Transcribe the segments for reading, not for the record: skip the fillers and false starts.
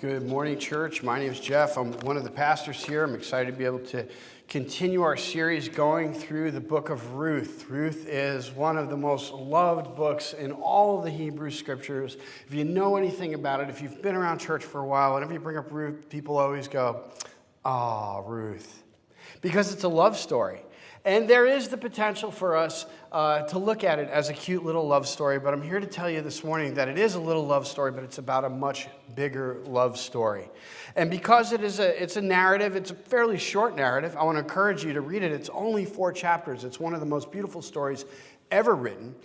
Good morning, church. My name is Jeff. I'm one of the pastors here. I'm excited to be able to continue our series going through the book of Ruth. Ruth is one of the most loved books in all of the Hebrew scriptures. If you know anything about it, if you've been around church for a while, whenever you bring up Ruth, people always go, Ruth. Because it's a love story. And there is the potential for us to look at it as a cute little love story, but I'm here to tell you this morning that it is a little love story, but it's about a much bigger love story. And because it's a narrative, it's a fairly short narrative, I want to encourage you to read it. It's only 4 chapters. It's one of the most beautiful stories ever written.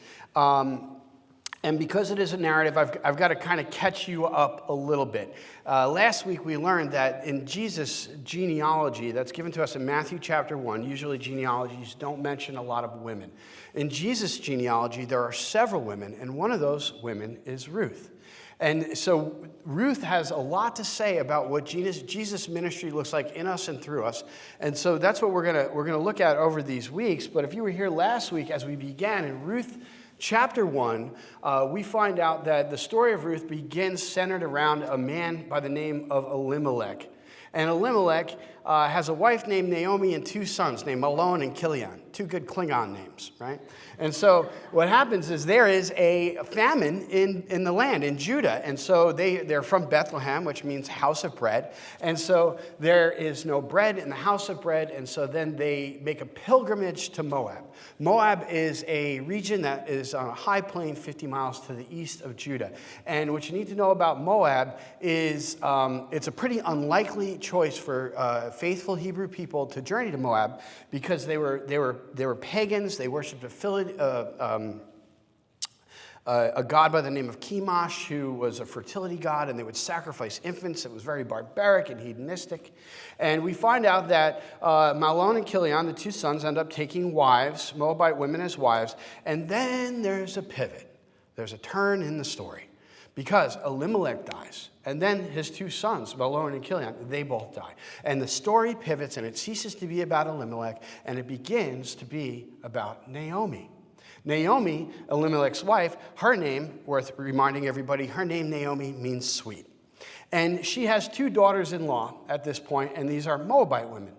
And because it is a narrative, I've got to kind of catch you up a little bit. Last week we learned that in Jesus' genealogy that's given to us in Matthew chapter 1, usually genealogies don't mention a lot of women. In Jesus' genealogy, there are several women, and one of those women is Ruth. And so Ruth has a lot to say about what Jesus' ministry looks like in us and through us. And so that's what we're gonna look at over these weeks. But if you were here last week as we began in Ruth Chapter 1, we find out that the story of Ruth begins centered around a man by the name of Elimelech. And Elimelech has a wife named Naomi and 2 sons named Mahlon and Chilion. 2 good Klingon names, right? And so what happens is there is a famine in the land, in Judah. And so they're from Bethlehem, which means house of bread. And so there is no bread in the house of bread. And so then they make a pilgrimage to Moab. Moab is a region that is on a high plain 50 miles to the east of Judah. And what you need to know about Moab is it's a pretty unlikely choice for faithful Hebrew people to journey to Moab because they were pagans. They worshipped a god by the name of Chemosh, who was a fertility god, and they would sacrifice infants. It was very barbaric and hedonistic. And we find out that Mahlon and Chilion, the 2 sons, end up taking wives, Moabite women as wives. And then there's a pivot. There's a turn in the story. Because Elimelech dies, and then his 2 sons, Mahlon and Chilion, they both die. And the story pivots, and it ceases to be about Elimelech, and it begins to be about Naomi. Naomi, Elimelech's wife, her name, worth reminding everybody, her name Naomi means sweet. And she has 2 daughters-in-law at this point, and these are Moabite women.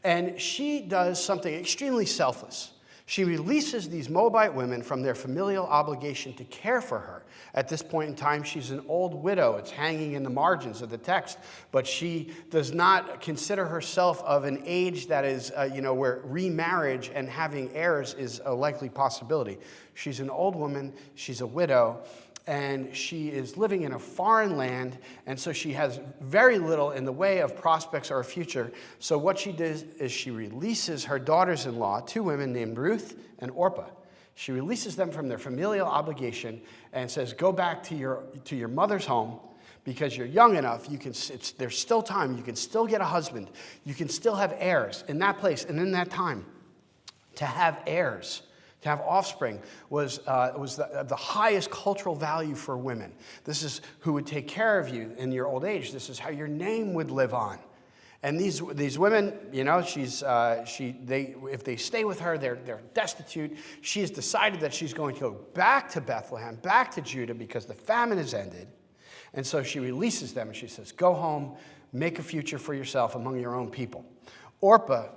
And she does something extremely selfless. She releases these Moabite women from their familial obligation to care for her. At this point in time, she's an old widow. It's hanging in the margins of the text. But she does not consider herself of an age that is, where remarriage and having heirs is a likely possibility. She's an old woman. She's a widow. And she is living in a foreign land, and so she has very little in the way of prospects or a future. So what she does is she releases her daughters-in-law, 2 women named Ruth and Orpah. She releases them from their familial obligation and says, go back to your mother's home because you're young enough. There's still time. You can still get a husband. You can still have heirs in that place and in that time. To have heirs, to have offspring was the highest cultural value for women. This is who would take care of you in your old age. This is how your name would live on. And these women, if they stay with her, they're destitute. She has decided that she's going to go back to Bethlehem, back to Judah, because the famine has ended. And so she releases them and she says, go home, make a future for yourself among your own people. Orpah,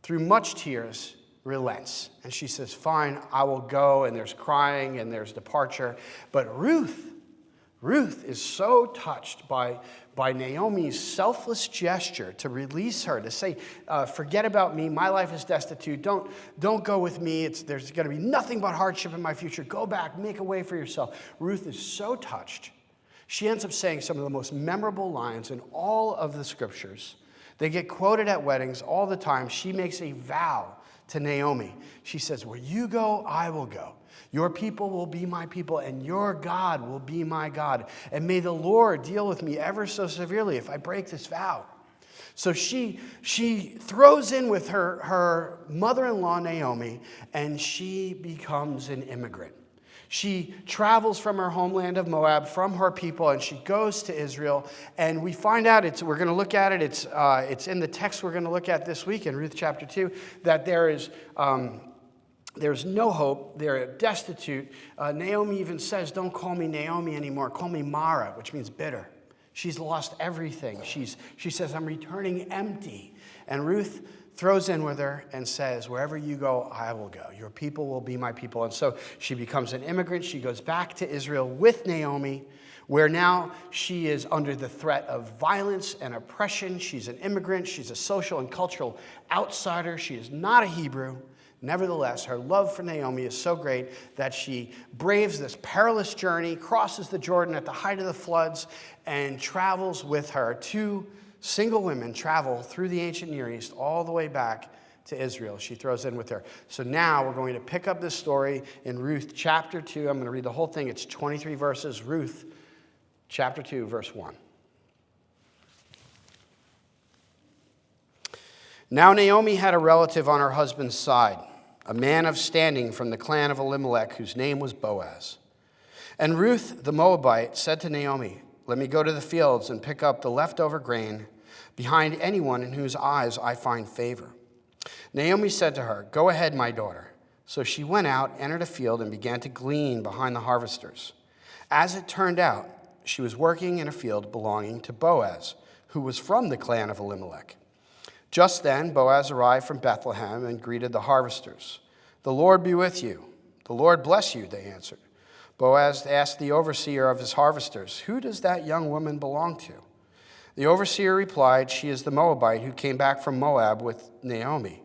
through much tears, relents. And she says, fine, I will go. And there's crying and there's departure. But Ruth is so touched by Naomi's selfless gesture to release her, to say, forget about me. My life is destitute. Don't go with me. There's going to be nothing but hardship in my future. Go back, make a way for yourself. Ruth is so touched. She ends up saying some of the most memorable lines in all of the scriptures. They get quoted at weddings all the time. She makes a vow to Naomi. She says, where you go, I will go. Your people will be my people, and your God will be my God. And may the Lord deal with me ever so severely if I break this vow. So she throws in with her mother-in-law, Naomi, and she becomes an immigrant. She travels from her homeland of Moab, from her people, and she goes to Israel. And we find out, we're going to look at it, it's in the text we're going to look at this week in Ruth chapter 2, that there's no hope. They're destitute. Naomi even says, don't call me Naomi anymore. Call me Mara, which means bitter. She's lost everything. She says, I'm returning empty. And Ruth throws in with her and says, wherever you go, I will go. Your people will be my people. And so she becomes an immigrant. She goes back to Israel with Naomi, where now she is under the threat of violence and oppression. She's an immigrant. She's a social and cultural outsider. She is not a Hebrew. Nevertheless, her love for Naomi is so great that she braves this perilous journey, crosses the Jordan at the height of the floods, and travels with her. Two single women travel through the ancient Near East all the way back to Israel. She throws in with her. So now we're going to pick up this story in Ruth chapter 2. I'm going to read the whole thing. It's 23 verses. Ruth chapter 2, verse 1. Now Naomi had a relative on her husband's side, a man of standing from the clan of Elimelech, whose name was Boaz. And Ruth the Moabite said to Naomi, let me go to the fields and pick up the leftover grain behind anyone in whose eyes I find favor. Naomi said to her, go ahead, my daughter. So she went out, entered a field, and began to glean behind the harvesters. As it turned out, she was working in a field belonging to Boaz, who was from the clan of Elimelech. Just then, Boaz arrived from Bethlehem and greeted the harvesters. The Lord be with you. The Lord bless you, they answered. Boaz asked the overseer of his harvesters, who does that young woman belong to? The overseer replied, she is the Moabite who came back from Moab with Naomi.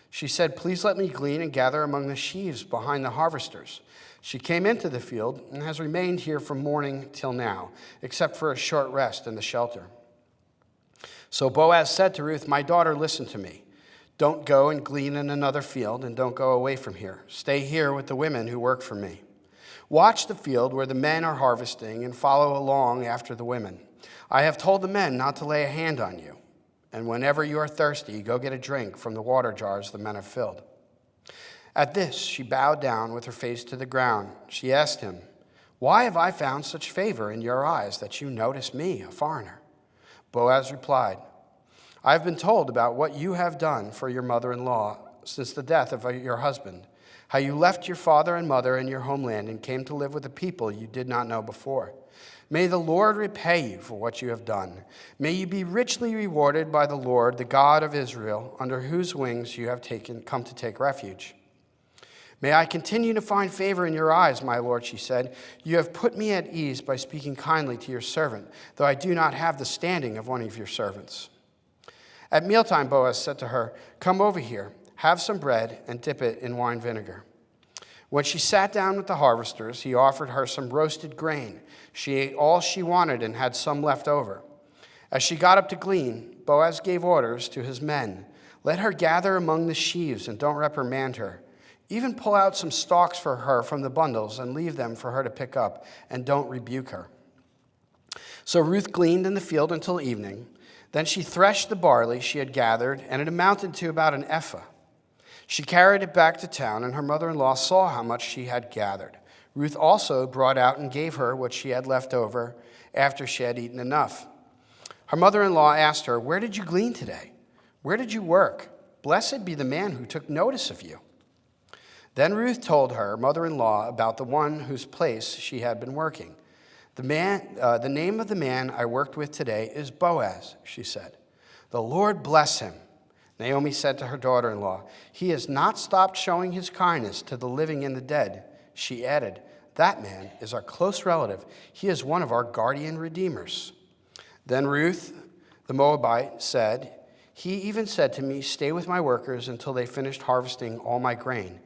She said, please let me glean and gather among the sheaves behind the harvesters. She came into the field and has remained here from morning till now, except for a short rest in the shelter. So Boaz said to Ruth, my daughter, listen to me. Don't go and glean in another field, and don't go away from here. Stay here with the women who work for me. Watch the field where the men are harvesting and follow along after the women. I have told the men not to lay a hand on you. And whenever you are thirsty, go get a drink from the water jars the men have filled. At this, she bowed down with her face to the ground. She asked him, why have I found such favor in your eyes that you notice me, a foreigner? Boaz replied, I have been told about what you have done for your mother-in-law since the death of your husband, how you left your father and mother and your homeland and came to live with a people you did not know before. May the Lord repay you for what you have done. May you be richly rewarded by the Lord, the God of Israel, under whose wings you have come to take refuge. May I continue to find favor in your eyes, my lord, she said. You have put me at ease by speaking kindly to your servant, though I do not have the standing of one of your servants. At mealtime, Boaz said to her, come over here, have some bread, and dip it in wine vinegar. When she sat down with the harvesters, he offered her some roasted grain. She ate all she wanted and had some left over. As she got up to glean, Boaz gave orders to his men. Let her gather among the sheaves and don't reprimand her. Even pull out some stalks for her from the bundles and leave them for her to pick up, and don't rebuke her. So Ruth gleaned in the field until evening. Then she threshed the barley she had gathered, and it amounted to about an ephah. She carried it back to town, and her mother-in-law saw how much she had gathered. Ruth also brought out and gave her what she had left over after she had eaten enough. Her mother-in-law asked her, where did you glean today? Where did you work? Blessed be the man who took notice of you. Then Ruth told her mother-in-law about the one whose place she had been working. The name of the man I worked with today is Boaz, she said. The Lord bless him. Naomi said to her daughter-in-law, he has not stopped showing his kindness to the living and the dead. She added, that man is our close relative. He is one of our guardian redeemers. Then Ruth, the Moabite, said, he even said to me, stay with my workers until they finished harvesting all my grain.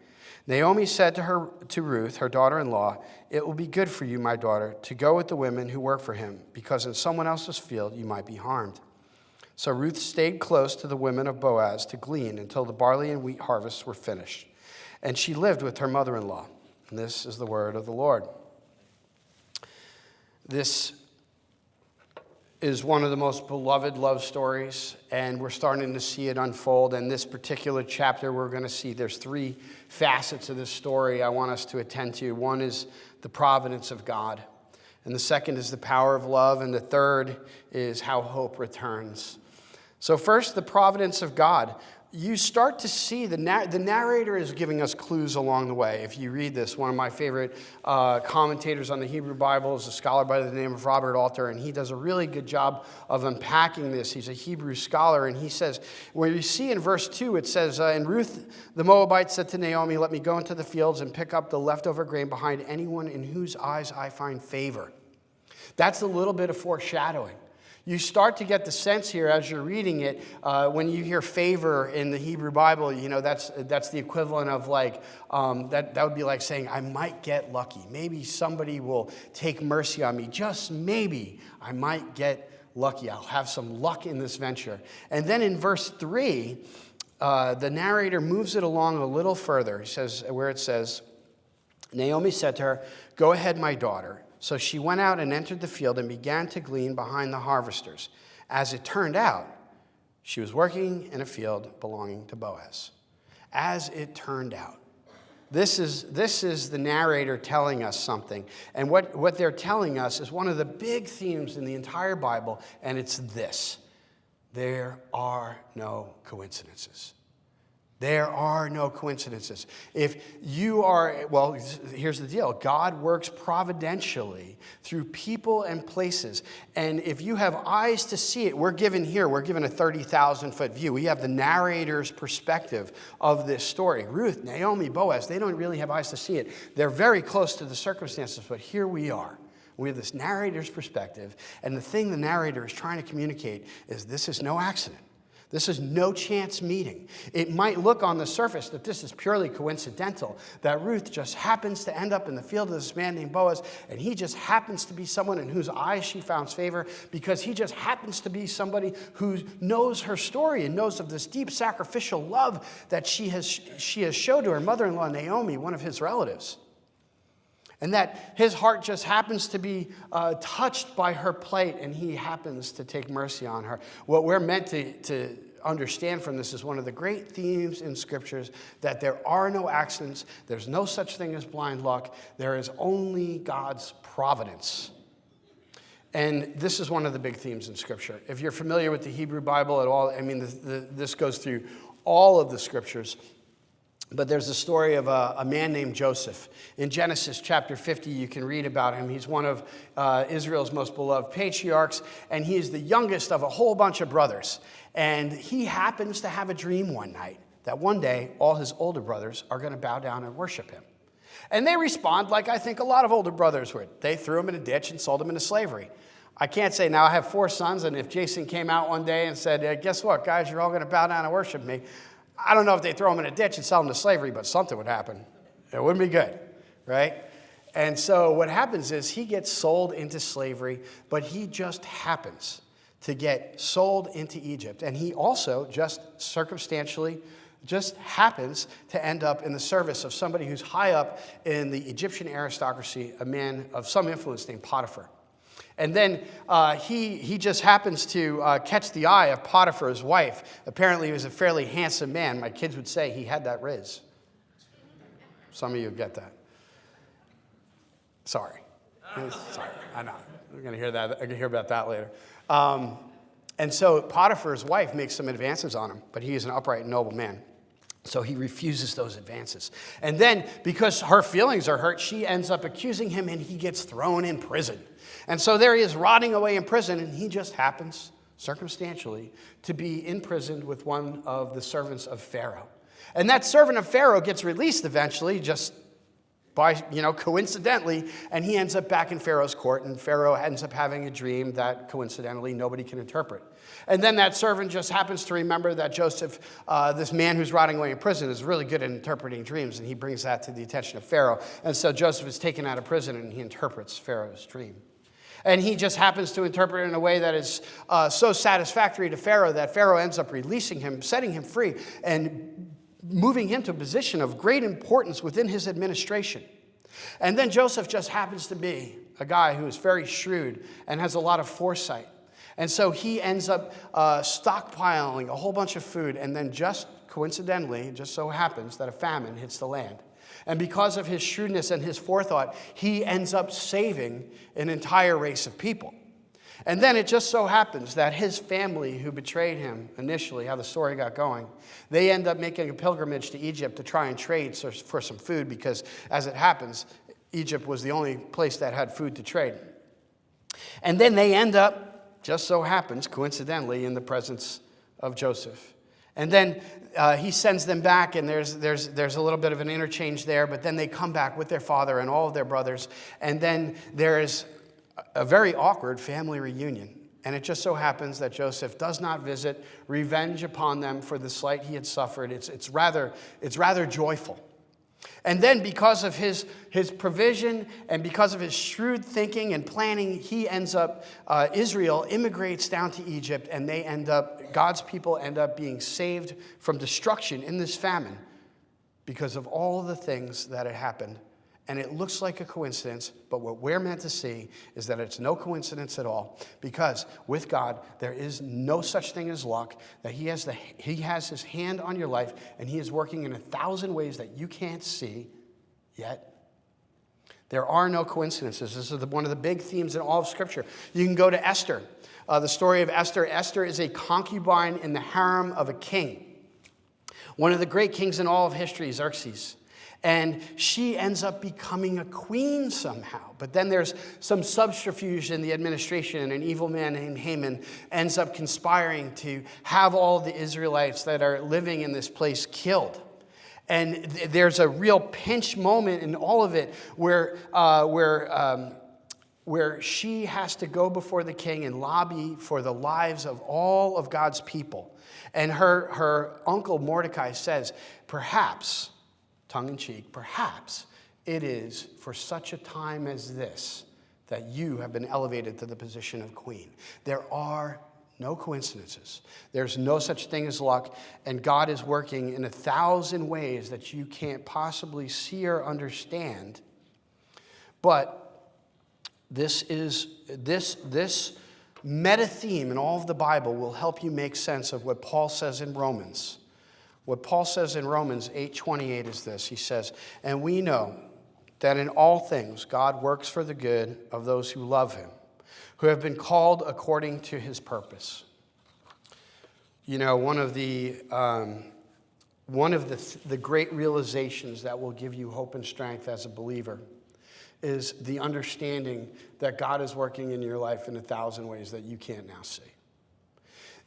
Naomi said to Ruth, her daughter-in-law, it will be good for you, my daughter, to go with the women who work for him, because in someone else's field you might be harmed. So Ruth stayed close to the women of Boaz to glean until the barley and wheat harvests were finished. And she lived with her mother-in-law. And this is the word of the Lord. This is one of the most beloved love stories, and we're starting to see it unfold. In this particular chapter, we're going to see there's three facets of this story I want us to attend to. One is the providence of God, and the second is the power of love, and the third is how hope returns. So first, the providence of God. you start to see the narrator is giving us clues along the way. If you read this, one of my favorite commentators on the Hebrew Bible is a scholar by the name of Robert Alter, and he does a really good job of unpacking this. He's a Hebrew scholar, and he says, where you see in verse 2, it says, and Ruth the Moabite said to Naomi, let me go into the fields and pick up the leftover grain behind anyone in whose eyes I find favor. That's a little bit of foreshadowing. You start to get the sense here as you're reading it, when you hear favor in the Hebrew Bible, that's the equivalent of like, that would be like saying, I might get lucky. Maybe somebody will take mercy on me. Just maybe I might get lucky. I'll have some luck in this venture. And then in verse 3, the narrator moves it along a little further. He says, where it says, Naomi said to her, go ahead, my daughter. So she went out and entered the field and began to glean behind the harvesters. As it turned out, she was working in a field belonging to Boaz. As it turned out. This is the narrator telling us something. And what they're telling us is one of the big themes in the entire Bible, and it's this. There are no coincidences. There are no coincidences. If you are, well, here's the deal. God works providentially through people and places. And if you have eyes to see it, we're given a 30,000-foot view. We have the narrator's perspective of this story. Ruth, Naomi, Boaz, they don't really have eyes to see it. They're very close to the circumstances, but here we are. We have this narrator's perspective. And the thing the narrator is trying to communicate is this is no accident. This is no chance meeting. It might look on the surface that this is purely coincidental, that Ruth just happens to end up in the field of this man named Boaz, and he just happens to be someone in whose eyes she found favor because he just happens to be somebody who knows her story and knows of this deep sacrificial love that she has showed to her mother-in-law Naomi, one of his relatives. And that his heart just happens to be touched by her plight, and he happens to take mercy on her. What we're meant to understand from this is one of the great themes in Scriptures, that there are no accidents, there's no such thing as blind luck, there is only God's providence. And this is one of the big themes in Scripture. If you're familiar with the Hebrew Bible at all, I mean, this goes through all of the Scriptures. But there's a story of a man named Joseph. In Genesis chapter 50, you can read about him. He's one of Israel's most beloved patriarchs, and he is the youngest of a whole bunch of brothers. And he happens to have a dream one night that one day all his older brothers are going to bow down and worship him. And they respond like I think a lot of older brothers would. They threw him in a ditch and sold him into slavery. I can't say now I have 4 sons, and if Jason came out one day and said, guess what, guys, you're all going to bow down and worship me, I don't know if they throw him in a ditch and sell him to slavery, but something would happen. It wouldn't be good, right? And so what happens is he gets sold into slavery, but he just happens to get sold into Egypt. And he also just circumstantially just happens to end up in the service of somebody who's high up in the Egyptian aristocracy, a man of some influence named Potiphar. And then he just happens to catch the eye of Potiphar's wife. Apparently, he was a fairly handsome man. My kids would say he had that riz. Some of you get that. Sorry, I know. We're going to hear that. I'm going to hear about that later. And so Potiphar's wife makes some advances on him, but he is an upright and noble man. So he refuses those advances. And then, because her feelings are hurt, she ends up accusing him, and he gets thrown in prison. And so there he is rotting away in prison, and he just happens, circumstantially, to be imprisoned with one of the servants of Pharaoh. And that servant of Pharaoh gets released eventually, just by, coincidentally, and he ends up back in Pharaoh's court, and Pharaoh ends up having a dream that coincidentally nobody can interpret. And then that servant just happens to remember that Joseph, this man who's rotting away in prison, is really good at interpreting dreams, and he brings that to the attention of Pharaoh. And so Joseph is taken out of prison, and he interprets Pharaoh's dream. And he just happens to interpret it in a way that is so satisfactory to Pharaoh that Pharaoh ends up releasing him, setting him free, and moving him to a position of great importance within his administration. And then Joseph just happens to be a guy who is very shrewd and has a lot of foresight. And so he ends up stockpiling a whole bunch of food, and then just coincidentally, it just so happens that a famine hits the land. And because of his shrewdness and his forethought, he ends up saving an entire race of people. And then it just so happens that his family who betrayed him initially, how the story got going, they end up making a pilgrimage to Egypt to try and trade for some food because, as it happens, Egypt was the only place that had food to trade. And then they end up, just so happens, coincidentally, in the presence of Joseph. And then he sends them back, and there's a little bit of an interchange there, but then they come back with their father and all of their brothers, and then there is a very awkward family reunion. And it just so happens that Joseph does not visit revenge upon them for the slight he had suffered. It's rather joyful. And then because of his provision and because of his shrewd thinking and planning, he ends up, Israel immigrates down to Egypt, and God's people end up being saved from destruction in this famine because of all the things that had happened. And it looks like a coincidence, but what we're meant to see is that it's no coincidence at all, because with God, there is no such thing as luck, that he has his hand on your life, and he is working in 1,000 ways that you can't see yet. There are no coincidences. This is one of the big themes in all of Scripture. You can go to Esther, the story of Esther. Esther is a concubine in the harem of a king, one of the great kings in all of history, Xerxes. And she ends up becoming a queen somehow. But then there's some subterfuge in the administration, and an evil man named Haman ends up conspiring to have all the Israelites that are living in this place killed. And there's a real pinch moment in all of it where she has to go before the king and lobby for the lives of all of God's people. And her uncle Mordecai says, perhaps, tongue-in-cheek, perhaps it is for such a time as this that you have been elevated to the position of queen. There are no coincidences. There's no such thing as luck, and God is working in 1,000 ways that you can't possibly see or understand. But this meta theme in all of the Bible will help you make sense of what Paul says in Romans. What Paul says in Romans 8:28 is this. He says, and we know that in all things God works for the good of those who love him, who have been called according to his purpose. You know, one of the great realizations that will give you hope and strength as a believer is the understanding that God is working in your life in 1,000 ways that you can't now see.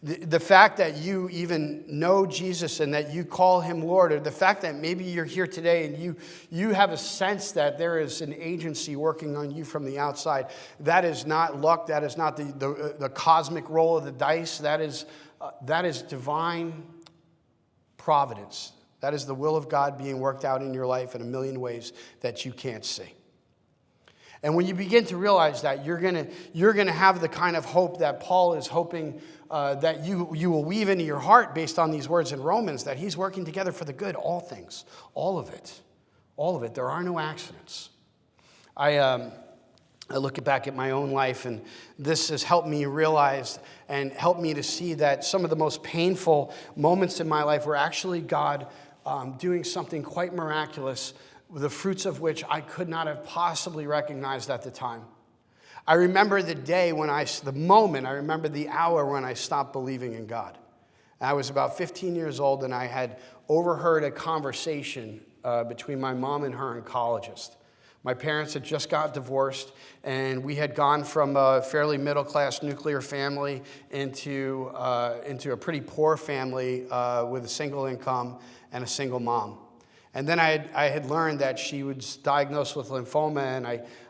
The fact that you even know Jesus and that you call him Lord, or the fact that maybe you're here today and you have a sense that there is an agency working on you from the outside, that is not luck. That is not the cosmic roll of the dice. That is divine providence. That is the will of God being worked out in your life in a million ways that you can't see. And when you begin to realize that, you're gonna have the kind of hope that Paul is hoping that you will weave into your heart based on these words in Romans, that he's working together for the good, all things, all of it. There are no accidents. I look back at my own life, and this has helped me realize and helped me to see that some of the most painful moments in my life were actually God doing something quite miraculous, the fruits of which I could not have possibly recognized at the time. I remember the hour when I stopped believing in God. I was about 15 years old, and I had overheard a conversation between my mom and her oncologist. My parents had just got divorced, and we had gone from a fairly middle-class nuclear family into a pretty poor family with a single income and a single mom. And then I had learned that she was diagnosed with lymphoma, and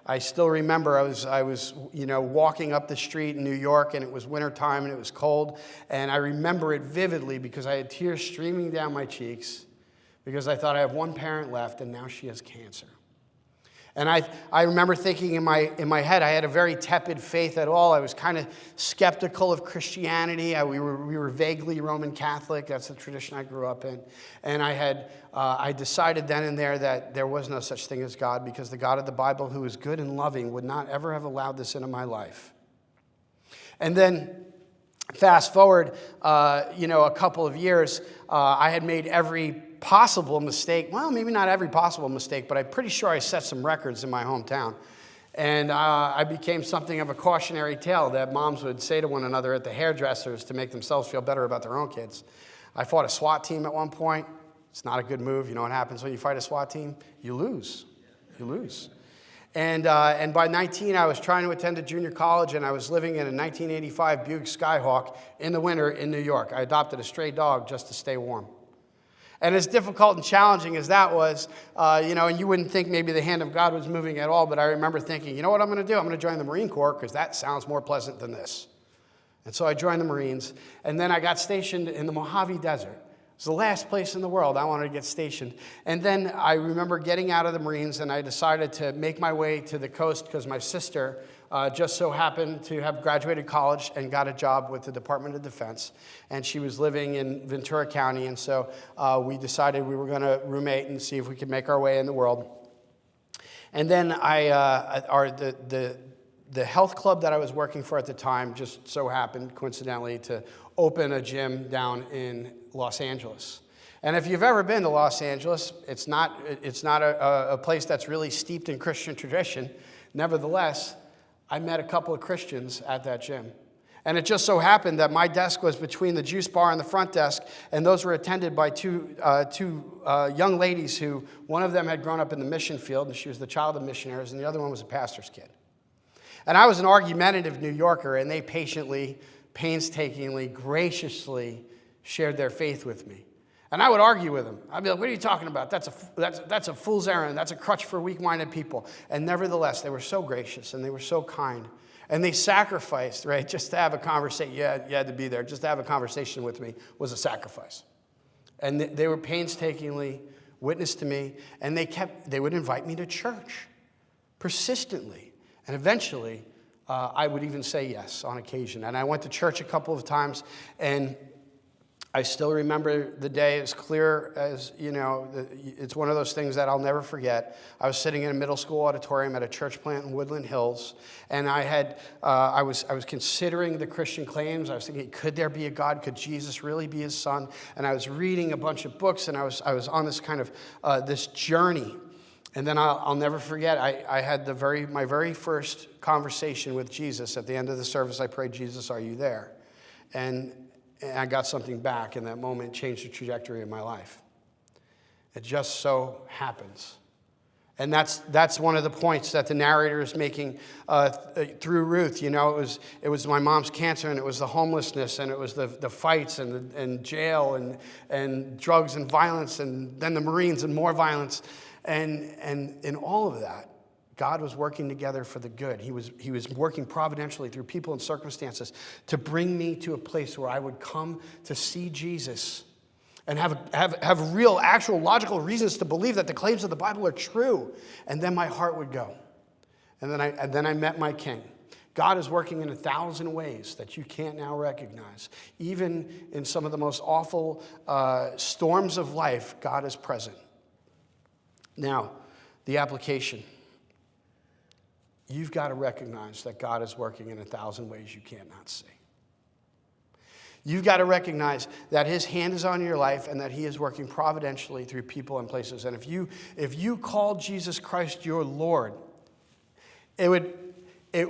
I still remember I was walking up the street in New York, and it was wintertime and it was cold, and I remember it vividly because I had tears streaming down my cheeks because I thought I have one parent left, and now she has cancer. And I remember thinking in my head, I had a very tepid faith at all. I was kind of skeptical of Christianity. We were vaguely Roman Catholic. That's the tradition I grew up in. And I decided then and there that there was no such thing as God, because the God of the Bible, who is good and loving, would not ever have allowed this into my life. And then fast forward, a couple of years, I had made every possible mistake. Well, maybe not every possible mistake, but I'm pretty sure I set some records in my hometown. And I became something of a cautionary tale that moms would say to one another at the hairdressers to make themselves feel better about their own kids. I fought a SWAT team at one point. It's not a good move. You know what happens when you fight a SWAT team? You lose. You lose. And by 19, I was trying to attend a junior college, and I was living in a 1985 Buick Skyhawk in the winter in New York. I adopted a stray dog just to stay warm. And as difficult and challenging as that was, and you wouldn't think maybe the hand of God was moving at all, but I remember thinking, you know what I'm going to do? I'm going to join the Marine Corps because that sounds more pleasant than this. And so I joined the Marines, and then I got stationed in the Mojave Desert. It was the last place in the world I wanted to get stationed. And then I remember getting out of the Marines, and I decided to make my way to the coast because my sister just so happened to have graduated college and got a job with the Department of Defense. And she was living in Ventura County, and so we decided we were going to roommate and see if we could make our way in the world. And then the health club that I was working for at the time just so happened, coincidentally, to open a gym down in Los Angeles. And if you've ever been to Los Angeles, it's not a place that's really steeped in Christian tradition. Nevertheless, I met a couple of Christians at that gym. And it just so happened that my desk was between the juice bar and the front desk, and those were attended by two young ladies who, one of them had grown up in the mission field, and she was the child of missionaries, and the other one was a pastor's kid. And I was an argumentative New Yorker, and they patiently, painstakingly, graciously shared their faith with me. And I would argue with them. I'd be like, what are you talking about? That's a fool's errand. That's a crutch for weak-minded people. And nevertheless, they were so gracious, and they were so kind. And they sacrificed, right, just to have a conversation. You had to be there. Just to have a conversation with me was a sacrifice. And they were painstakingly witness to me, and they would invite me to church persistently. And eventually, I would even say yes on occasion. And I went to church a couple of times, and I still remember the day as clear as, it's one of those things that I'll never forget. I was sitting in a middle school auditorium at a church plant in Woodland Hills, and I was considering the Christian claims. I was thinking, could there be a God? Could Jesus really be his son? And I was reading a bunch of books, and I was on this kind of this journey. And then I'll never forget, I had my very first conversation with Jesus. At the end of the service, I prayed, Jesus, are you there? And I got something back, and that moment changed the trajectory of my life. It just so happens. And that's one of the points that the narrator is making through Ruth. It was my mom's cancer, and it was the homelessness, and it was the fights, and jail, and drugs and violence, and then the Marines and more violence. And in all of that, God was working together for the good. He was working providentially through people and circumstances to bring me to a place where I would come to see Jesus and have real, actual, logical reasons to believe that the claims of the Bible are true. And then my heart would go. And then I met my King. God is working in 1,000 ways that you can't now recognize. Even in some of the most awful storms of life, God is present. Now, the application. You've got to recognize that God is working in 1,000 ways you cannot see. You've got to recognize that his hand is on your life and that he is working providentially through people and places. And if you call Jesus Christ your Lord, it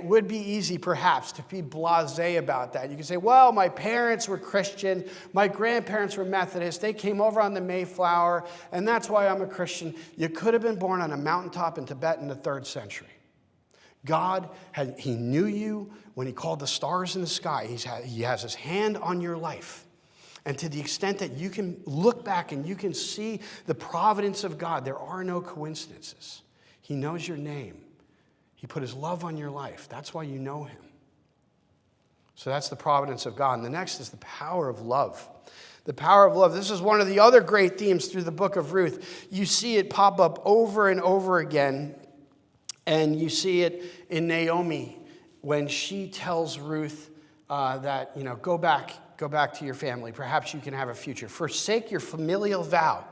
would be easy, perhaps, to be blasé about that. You can say, well, my parents were Christian, my grandparents were Methodist, they came over on the Mayflower, and that's why I'm a Christian. You could have been born on a mountaintop in Tibet in the 3rd century. God, he knew you when he called the stars in the sky. He has his hand on your life. And to the extent that you can look back and you can see the providence of God, there are no coincidences. He knows your name. He put his love on your life. That's why you know him. So that's the providence of God. And the next is the power of love. The power of love. This is one of the other great themes through the book of Ruth. You see it pop up over and over again. And you see it in Naomi when she tells Ruth that, go back to your family. Perhaps you can have a future. Forsake your familial vow.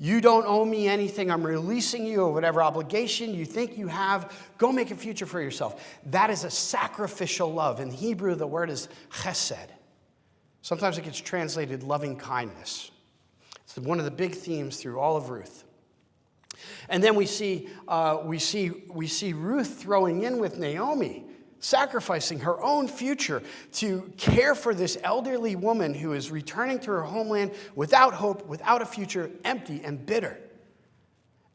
You don't owe me anything. I'm releasing you of whatever obligation you think you have. Go make a future for yourself. That is a sacrificial love. In Hebrew, the word is chesed. Sometimes it gets translated loving kindness. It's one of the big themes through all of Ruth. And then we see Ruth throwing in with Naomi, sacrificing her own future to care for this elderly woman who is returning to her homeland without hope, without a future, empty and bitter.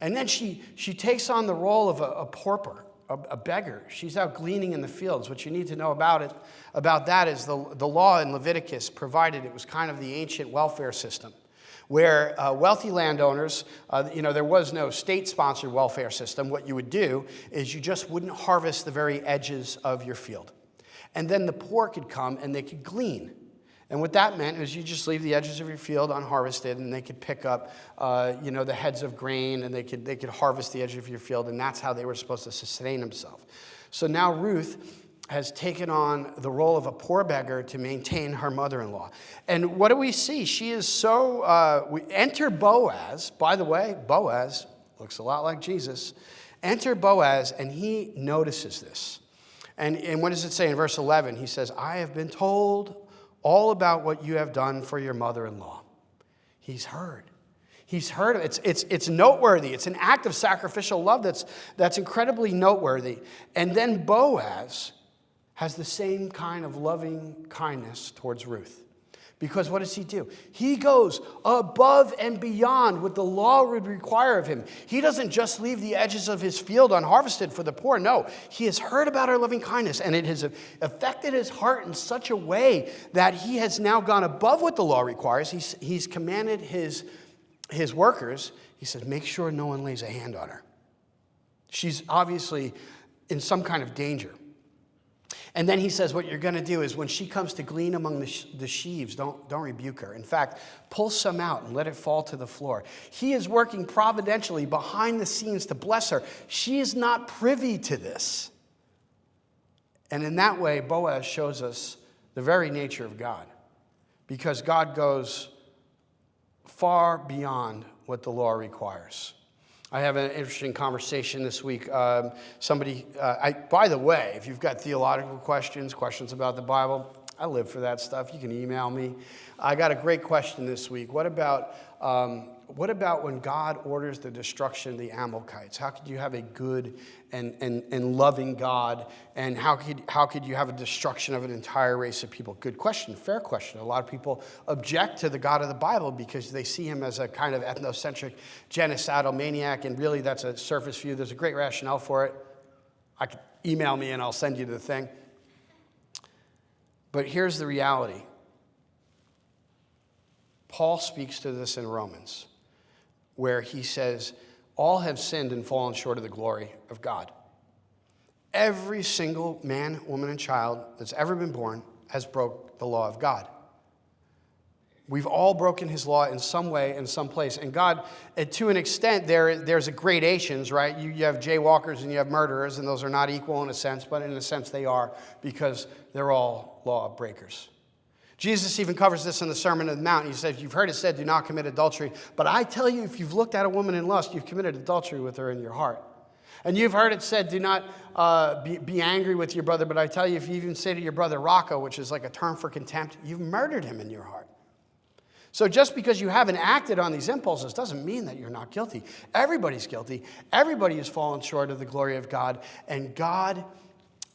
And then she takes on the role of a pauper, a beggar. She's out gleaning in the fields. What you need to know about that is the law in Leviticus provided it was kind of the ancient welfare system, where wealthy landowners, there was no state-sponsored welfare system. What you would do is you just wouldn't harvest the very edges of your field. And then the poor could come and they could glean. And what that meant is you just leave the edges of your field unharvested, and they could pick up, the heads of grain, and they could harvest the edge of your field, and that's how they were supposed to sustain themselves. So now Ruth has taken on the role of a poor beggar to maintain her mother-in-law. And what do we see? She is we enter Boaz. By the way, Boaz looks a lot like Jesus. Enter Boaz, and he notices this. And what does it say in verse 11? He says, I have been told all about what you have done for your mother-in-law. He's heard. He's heard of it. It's noteworthy. It's an act of sacrificial love that's incredibly noteworthy. And then Boaz has the same kind of loving kindness towards Ruth. Because what does he do? He goes above and beyond what the law would require of him. He doesn't just leave the edges of his field unharvested for the poor. No, he has heard about her loving kindness, and it has affected his heart in such a way that he has now gone above what the law requires. He's commanded his workers, he says, make sure no one lays a hand on her. She's obviously in some kind of danger. And then he says, what you're going to do is when she comes to glean among the sheaves, don't rebuke her. In fact, pull some out and let it fall to the floor. He is working providentially behind the scenes to bless her. She is not privy to this. And in that way, Boaz shows us the very nature of God, because God goes far beyond what the law requires. I have an interesting conversation this week. By the way, if you've got theological questions about the Bible, I live for that stuff. You can email me. I got a great question this week. What about when God orders the destruction of the Amalekites? How could you have a good and loving God? And how could you have a destruction of an entire race of people? Good question, fair question. A lot of people object to the God of the Bible because they see him as a kind of ethnocentric, genocidal maniac, and really that's a surface view. There's a great rationale for it. Email me and I'll send you the thing. But here's the reality. Paul speaks to this in Romans, where he says, all have sinned and fallen short of the glory of God. Every single man, woman, and child that's ever been born has broke the law of God. We've all broken his law in some way, in some place. And God, to an extent, there's a gradations, right? You have jaywalkers and you have murderers, and those are not equal in a sense, but in a sense they are, because they're all law breakers. Jesus even covers this in the Sermon on the Mount. He says, you've heard it said, do not commit adultery. But I tell you, if you've looked at a woman in lust, you've committed adultery with her in your heart. And you've heard it said, do not be angry with your brother. But I tell you, if you even say to your brother, Rocco, which is like a term for contempt, you've murdered him in your heart. So just because you haven't acted on these impulses doesn't mean that you're not guilty. Everybody's guilty. Everybody has fallen short of the glory of God. And God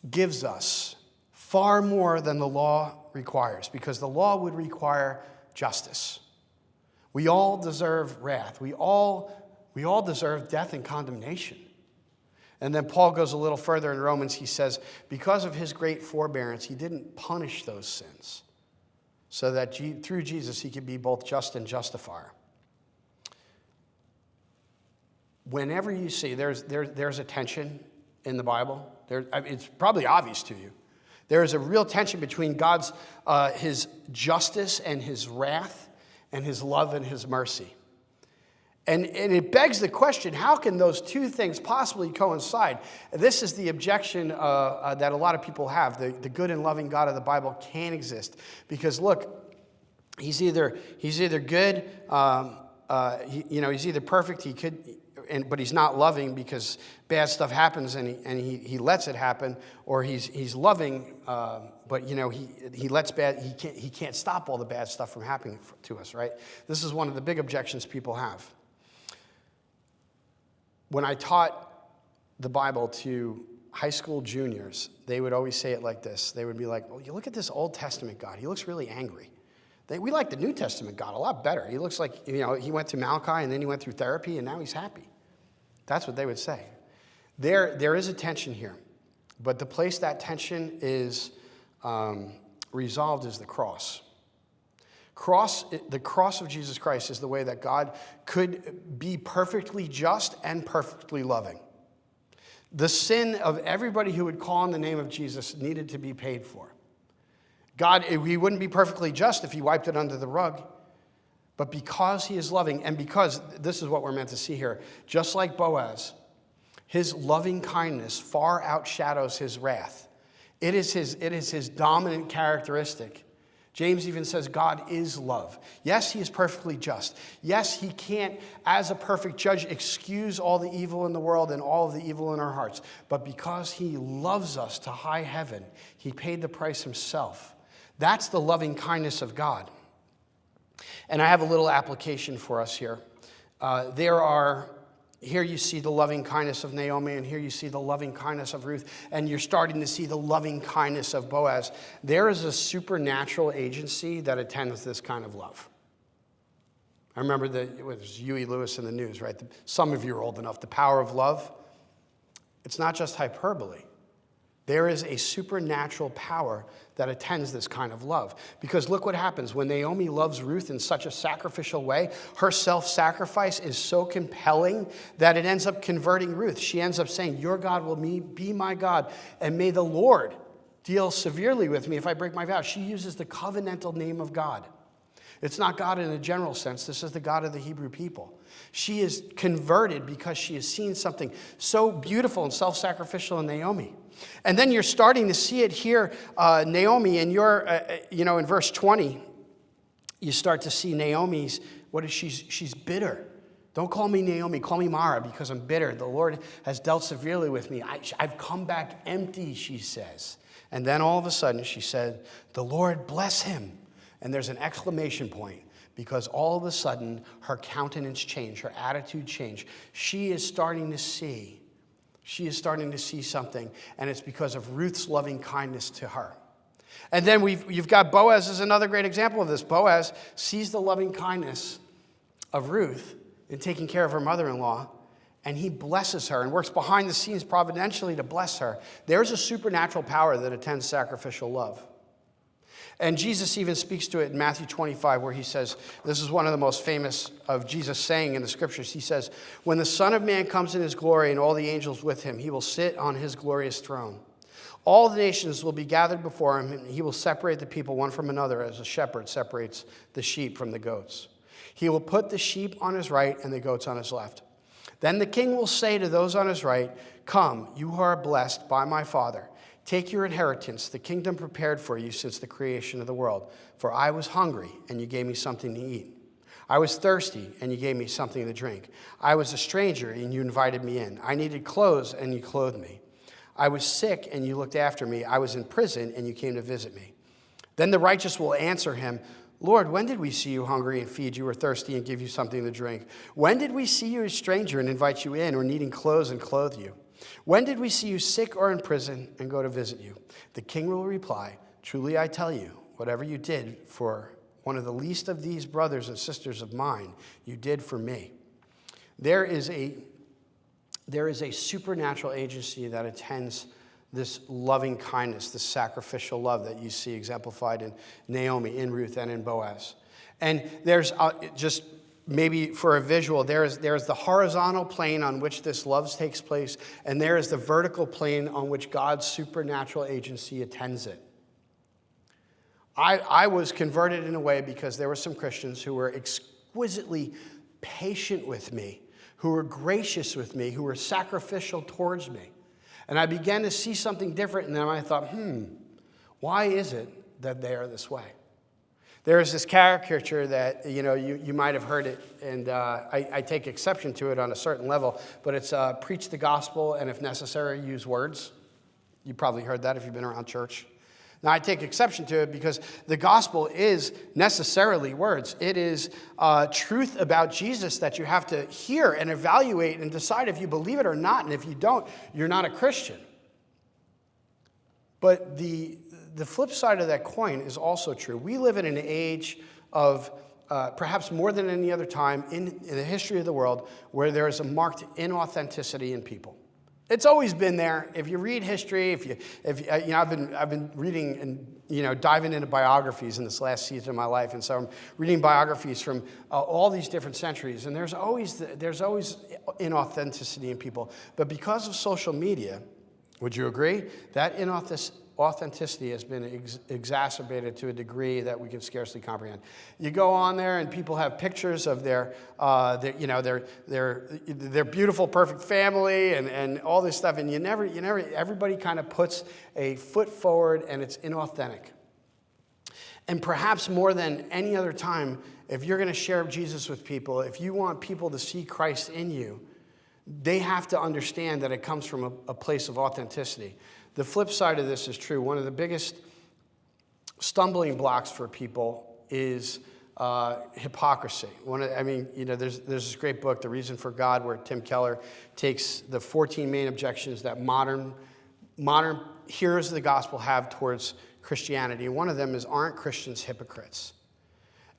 gives us far more than the law requires, because the law would require justice. We all deserve wrath. We all deserve death and condemnation. And then Paul goes a little further in Romans. He says, because of his great forbearance, he didn't punish those sins, so that through Jesus he could be both just and justifier. Whenever you see there's a tension in the Bible, it's probably obvious to you. There is a real tension between God's his justice and his wrath, and his love and his mercy. And it begs the question, how can those two things possibly coincide? This is the objection that a lot of people have. The good and loving God of the Bible can't exist. Because look, he's either good, he's either perfect, but he's not loving because bad stuff happens and he lets it happen, or he's loving, but he lets he can't stop all the bad stuff from happening to us, right? This is one of the big objections people have. when I taught the Bible to high school juniors, they would always say it like this. They would be like, well, you look at this Old Testament God. He looks really angry. We like the New Testament God a lot better. He looks like, he went to Malachi and then he went through therapy and now he's happy. That's what they would say. There is a tension here. But the place that tension is resolved is the cross. The cross of Jesus Christ is the way that God could be perfectly just and perfectly loving. The sin of everybody who would call on the name of Jesus needed to be paid for. God, he wouldn't be perfectly just if he wiped it under the rug. But because he is loving, and because this is what we're meant to see here, just like Boaz, his loving kindness far outshadows his wrath. It is his dominant characteristic. James even says God is love. Yes, he is perfectly just. Yes, he can't, as a perfect judge, excuse all the evil in the world and all of the evil in our hearts. But because he loves us to high heaven, he paid the price himself. That's the loving kindness of God. And I have a little application for us here. Here you see the loving kindness of Naomi, and here you see the loving kindness of Ruth, and you're starting to see the loving kindness of Boaz. There is a supernatural agency that attends this kind of love. I remember it was Huey Lewis in the news, right? Some of you are old enough. The power of love. It's not just hyperbole. There is a supernatural power that attends this kind of love. Because look what happens. When Naomi loves Ruth in such a sacrificial way, her self-sacrifice is so compelling that it ends up converting Ruth. She ends up saying, your God will be my God, and may the Lord deal severely with me if I break my vow. She uses the covenantal name of God. It's not God in a general sense. This is the God of the Hebrew people. She is converted because she has seen something so beautiful and self-sacrificial in Naomi. And then you're starting to see it here, Naomi, and in verse 20, you start to see Naomi's, she's bitter. Don't call me Naomi, call me Mara, because I'm bitter. The Lord has dealt severely with me. I've come back empty, she says. And then all of a sudden she said, the Lord bless him. And there's an exclamation point, because all of a sudden her countenance changed, her attitude changed. She is starting to see something, and it's because of Ruth's loving kindness to her. And then you've got Boaz as another great example of this. Boaz sees the loving kindness of Ruth in taking care of her mother-in-law, and he blesses her and works behind the scenes providentially to bless her. There's a supernatural power that attends sacrificial love. And Jesus even speaks to it in Matthew 25, where he says, this is one of the most famous of Jesus saying in the scriptures. He says, when the Son of Man comes in his glory and all the angels with him, he will sit on his glorious throne. All the nations will be gathered before him, and he will separate the people one from another as a shepherd separates the sheep from the goats. He will put the sheep on his right and the goats on his left. Then the king will say to those on his right, come, you who are blessed by my Father. Take your inheritance, the kingdom prepared for you since the creation of the world. For I was hungry, and you gave me something to eat. I was thirsty, and you gave me something to drink. I was a stranger, and you invited me in. I needed clothes, and you clothed me. I was sick, and you looked after me. I was in prison, and you came to visit me. Then the righteous will answer him, Lord, when did we see you hungry and feed you, or thirsty and give you something to drink? When did we see you a stranger and invite you in, or needing clothes and clothe you? When did we see you sick or in prison and go to visit you? The king will reply, truly I tell you, whatever you did for one of the least of these brothers and sisters of mine, you did for me. There is a supernatural agency that attends this loving kindness, this sacrificial love that you see exemplified in Naomi, in Ruth, and in Boaz. And there's just maybe for a visual, there is the horizontal plane on which this love takes place, and there is the vertical plane on which God's supernatural agency attends it. I was converted in a way because there were some Christians who were exquisitely patient with me, who were gracious with me, who were sacrificial towards me. And I began to see something different, and then I thought, why is it that they are this way? There is this caricature that, you might have heard it, and I take exception to it on a certain level, but it's preach the gospel, and if necessary, use words. You probably heard that if you've been around church. Now, I take exception to it because the gospel is necessarily words. It is truth about Jesus that you have to hear and evaluate and decide if you believe it or not. And if you don't, you're not a Christian. But the flip side of that coin is also true. We live in an age of perhaps more than any other time in the history of the world where there is a marked inauthenticity in people. It's always been there. If you read history, I've been reading and diving into biographies in this last season of my life, and so I'm reading biographies from all these different centuries, and there's always inauthenticity in people. But because of social media, would you agree that authenticity has been exacerbated to a degree that we can scarcely comprehend? You go on there and people have pictures of their beautiful, perfect family and all this stuff, and everybody kind of puts a foot forward, and it's inauthentic. And perhaps more than any other time, if you're going to share Jesus with people, if you want people to see Christ in you, they have to understand that it comes from a place of authenticity. The flip side of this is true. One of the biggest stumbling blocks for people is hypocrisy. There's this great book, The Reason for God, where Tim Keller takes the 14 main objections that modern hearers of the gospel have towards Christianity. One of them is, aren't Christians hypocrites?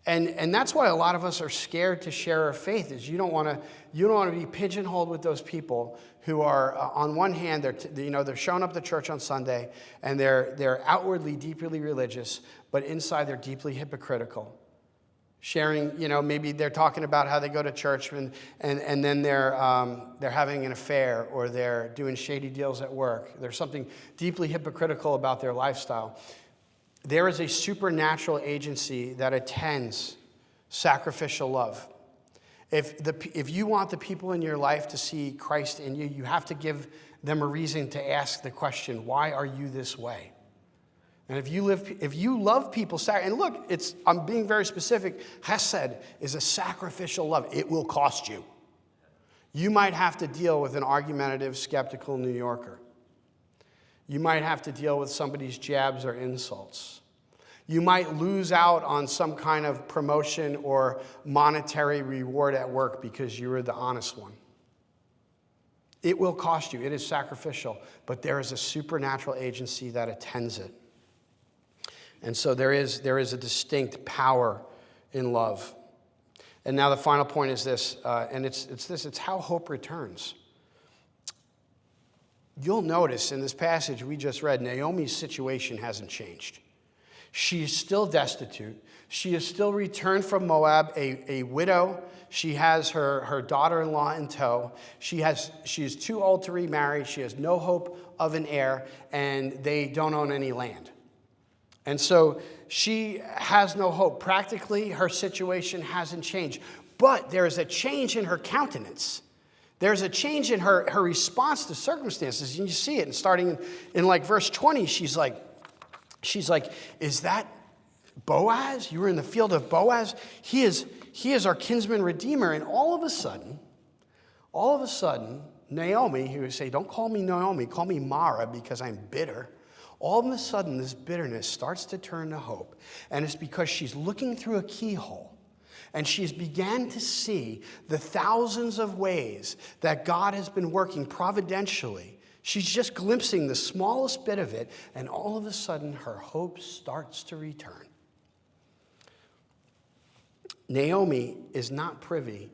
And that's why a lot of us are scared to share our faith. Is you don't want to be pigeonholed with those people who are on one hand they're showing up to church on Sunday and they're outwardly deeply religious, but inside they're deeply hypocritical. Sharing, maybe they're talking about how they go to church and then they're having an affair, or they're doing shady deals at work. There's something deeply hypocritical about their lifestyle. There is a supernatural agency that attends sacrificial love. If you want the people in your life to see Christ in you, you have to give them a reason to ask the question, why are you this way? And if you love people, and look, I'm being very specific, Hesed is a sacrificial love. It will cost you. You might have to deal with an argumentative, skeptical New Yorker. You might have to deal with somebody's jabs or insults. You might lose out on some kind of promotion or monetary reward at work because you were the honest one. It will cost you. It is sacrificial, but there is a supernatural agency that attends it. And so there is a distinct power in love. And now the final point is this, and it's how hope returns. You'll notice in this passage we just read, Naomi's situation hasn't changed. She is still destitute. She is still returned from Moab, a widow. She has her daughter-in-law in tow. She is too old to remarry. She has no hope of an heir, and they don't own any land. And so she has no hope. Practically, her situation hasn't changed. But there is a change in her countenance. There's a change in her response to circumstances. And you see it. And starting in like verse 20, she's like, is that Boaz? You were in the field of Boaz? He is our kinsman redeemer. And all of a sudden, Naomi, who would say, don't call me Naomi, call me Mara because I'm bitter. All of a sudden, this bitterness starts to turn to hope. And it's because she's looking through a keyhole. And she's began to see the thousands of ways that God has been working providentially. She's just glimpsing the smallest bit of it, and all of a sudden her hope starts to return. Naomi is not privy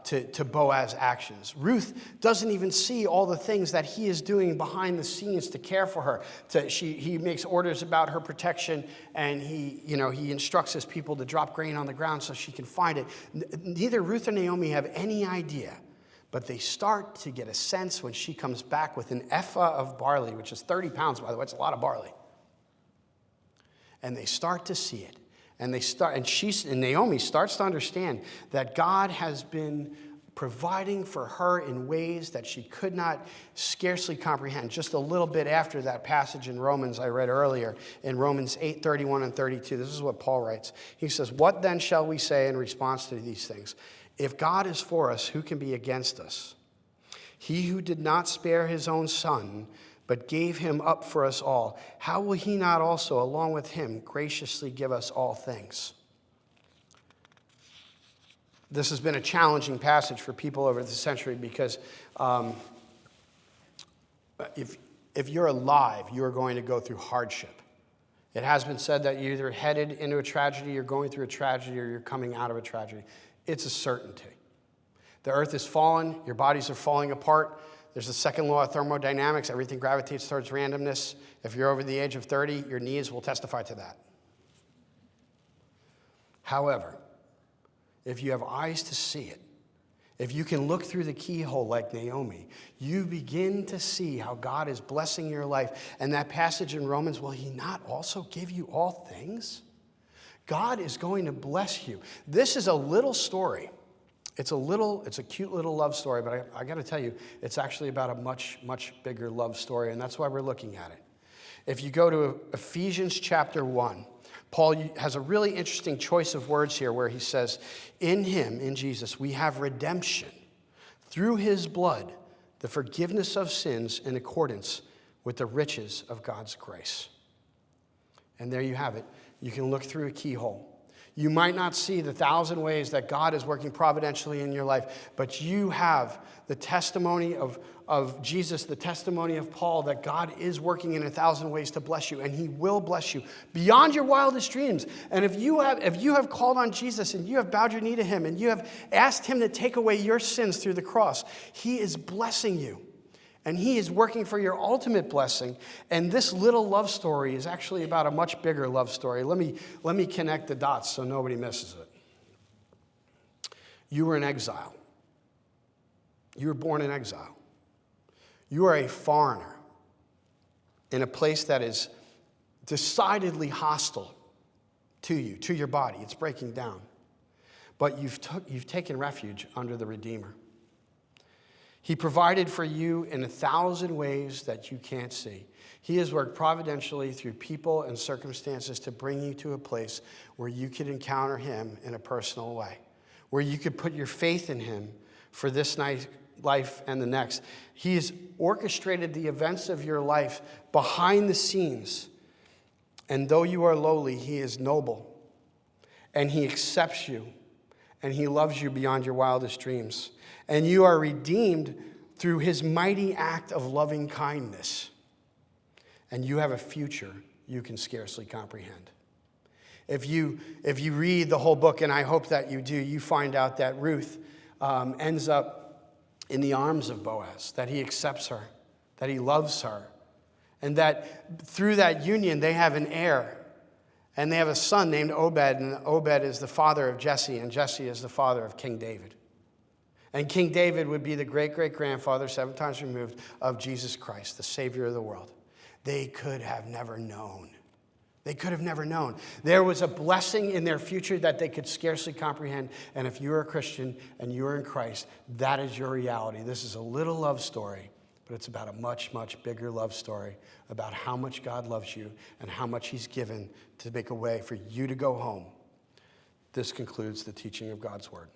to Boaz's actions. Ruth doesn't even see all the things that he is doing behind the scenes to care for her. He makes orders about her protection, and he instructs his people to drop grain on the ground so she can find it. Neither Ruth or Naomi have any idea, but they start to get a sense when she comes back with an ephah of barley, which is 30 pounds, by the way. It's a lot of barley. And they start to see it. And Naomi starts to understand that God has been providing for her in ways that she could not scarcely comprehend. Just a little bit after that passage in Romans I read earlier, in Romans 8:31 and 32, this is what Paul writes. He says, "What then shall we say in response to these things? If God is for us, who can be against us? He who did not spare his own son, but gave him up for us all, how will he not also, along with him, graciously give us all things? This has been a challenging passage for people over the century because if you're alive, you are going to go through hardship. It has been said that you're either headed into a tragedy, you're going through a tragedy, or you're coming out of a tragedy. It's a certainty. The earth is fallen, your bodies are falling apart. There's the second law of thermodynamics. Everything gravitates towards randomness. If you're over the age of 30, your knees will testify to that. However, if you have eyes to see it, if you can look through the keyhole like Naomi, you begin to see how God is blessing your life. And that passage in Romans, will he not also give you all things? God is going to bless you. This is a little story. It's a cute little love story, but I got to tell you, it's actually about a much, much bigger love story, and that's why we're looking at it. If you go to Ephesians chapter 1, Paul has a really interesting choice of words here where he says, in him, in Jesus, we have redemption through his blood, the forgiveness of sins in accordance with the riches of God's grace. And there you have it. You can look through a keyhole. You might not see the 1,000 ways that God is working providentially in your life, but you have the testimony of Jesus, the testimony of Paul, that God is working in 1,000 ways to bless you, and he will bless you beyond your wildest dreams. And if you have called on Jesus and you have bowed your knee to him and you have asked him to take away your sins through the cross, he is blessing you. And he is working for your ultimate blessing. And this little love story is actually about a much bigger love story. Let me connect the dots so nobody misses it. You were in exile. You were born in exile. You are a foreigner in a place that is decidedly hostile to you, to your body. It's breaking down. But you've taken refuge under the Redeemer. He provided for you in 1,000 ways that you can't see. He has worked providentially through people and circumstances to bring you to a place where you could encounter him in a personal way, where you could put your faith in him for this life and the next. He has orchestrated the events of your life behind the scenes. And though you are lowly, he is noble. And he accepts you. And he loves you beyond your wildest dreams. And you are redeemed through his mighty act of loving kindness. And you have a future you can scarcely comprehend. If you read the whole book, and I hope that you do, you find out that Ruth ends up in the arms of Boaz, that he accepts her, that he loves her, and that through that union they have an heir. And they have a son named Obed, and Obed is the father of Jesse, and Jesse is the father of King David. And King David would be the great-great-grandfather, 7 times removed, of Jesus Christ, the Savior of the world. They could have never known. They could have never known. There was a blessing in their future that they could scarcely comprehend. And if you're a Christian and you're in Christ, that is your reality. This is a little love story, but it's about a much, much bigger love story about how much God loves you and how much he's given to make a way for you to go home. This concludes the teaching of God's word.